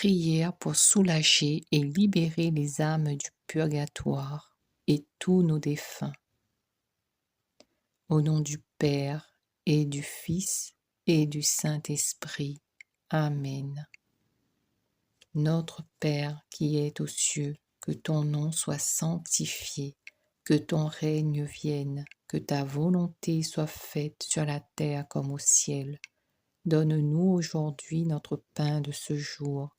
Prière pour soulager et libérer les âmes du purgatoire et tous nos défunts. Au nom du Père et du Fils et du Saint-Esprit. Amen. Notre Père qui es aux cieux, que ton nom soit sanctifié, que ton règne vienne, que ta volonté soit faite sur la terre comme au ciel. Donne-nous aujourd'hui notre pain de ce jour.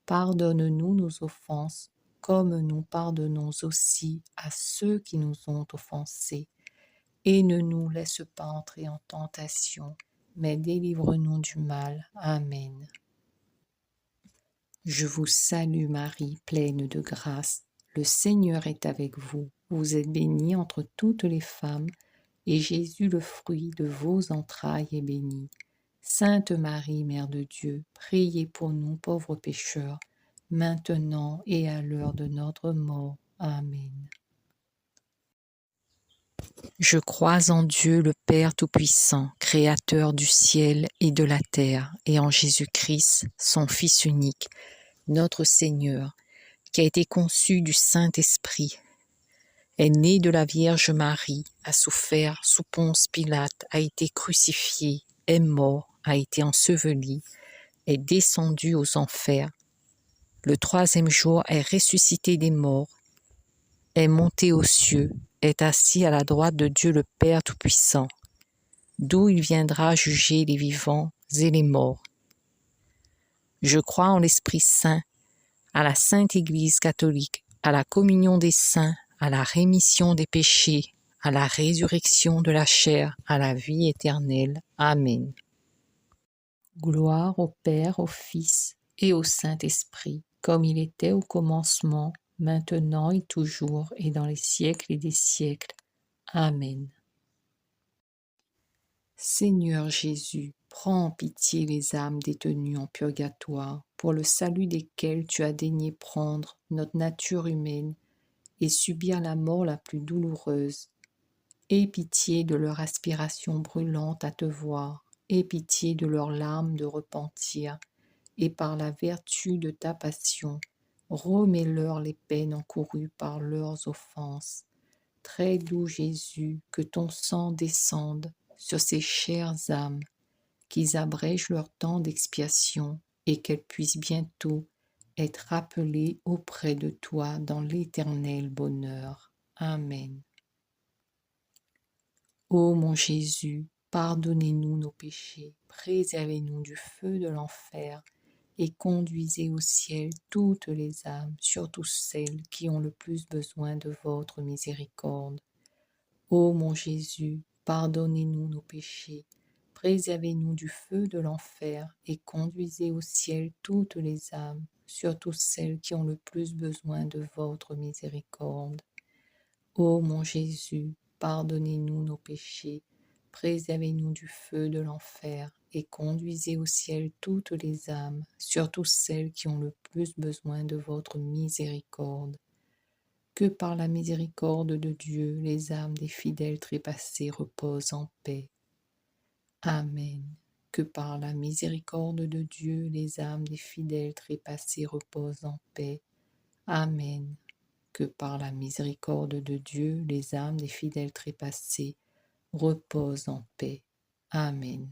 Pardonne-nous nos offenses, comme nous pardonnons aussi à ceux qui nous ont offensés. Et ne nous laisse pas entrer en tentation, mais délivre-nous du mal. Amen. Je vous salue Marie, pleine de grâce. Le Seigneur est avec vous. Vous êtes bénie entre toutes les femmes, et Jésus, le fruit de vos entrailles, est béni. Sainte Marie, Mère de Dieu, priez pour nous pauvres pécheurs, maintenant et à l'heure de notre mort. Amen. Je crois en Dieu le Père Tout-Puissant, Créateur du ciel et de la terre, et en Jésus-Christ, son Fils unique, notre Seigneur, qui a été conçu du Saint-Esprit, est né de la Vierge Marie, a souffert sous Ponce Pilate, a été crucifié, est mort, a été enseveli, est descendu aux enfers. Le troisième jour est ressuscité des morts, est monté aux cieux, est assis à la droite de Dieu le Père Tout-Puissant, d'où il viendra juger les vivants et les morts. Je crois en l'Esprit Saint, à la Sainte Église catholique, à la communion des saints, à la rémission des péchés, à la résurrection de la chair, à la vie éternelle. Amen. Gloire au Père, au Fils et au Saint-Esprit, comme il était au commencement, maintenant et toujours, et dans les siècles et des siècles. Amen. Seigneur Jésus, prends en pitié les âmes détenues en purgatoire, pour le salut desquelles tu as daigné prendre notre nature humaine et subir la mort la plus douloureuse. Aie pitié de leur aspiration brûlante à te voir, aie pitié de leurs larmes de repentir, et par la vertu de ta passion, remets-leur les peines encourues par leurs offenses. Très doux Jésus, que ton sang descende sur ces chères âmes, qu'ils abrègent leur temps d'expiation et qu'elles puissent bientôt être rappelées auprès de toi dans l'éternel bonheur. Amen. Ô mon Jésus, pardonnez-nous nos péchés, préservez-nous du feu de l'enfer et conduisez au ciel toutes les âmes, surtout celles qui ont le plus besoin de votre miséricorde. Ô mon Jésus, pardonnez-nous nos péchés, préservez-nous du feu de l'enfer et conduisez au ciel toutes les âmes, surtout celles qui ont le plus besoin de votre miséricorde. Ô mon Jésus, pardonnez-nous nos péchés, préservez-nous du feu de l'enfer et conduisez au ciel toutes les âmes, surtout celles qui ont le plus besoin de votre miséricorde. Que par la miséricorde de Dieu, les âmes des fidèles trépassés reposent en paix. Amen. Que par la miséricorde de Dieu, les âmes des fidèles trépassés reposent en paix. Amen. Que par la miséricorde de Dieu, les âmes des fidèles trépassés reposent en paix. Amen.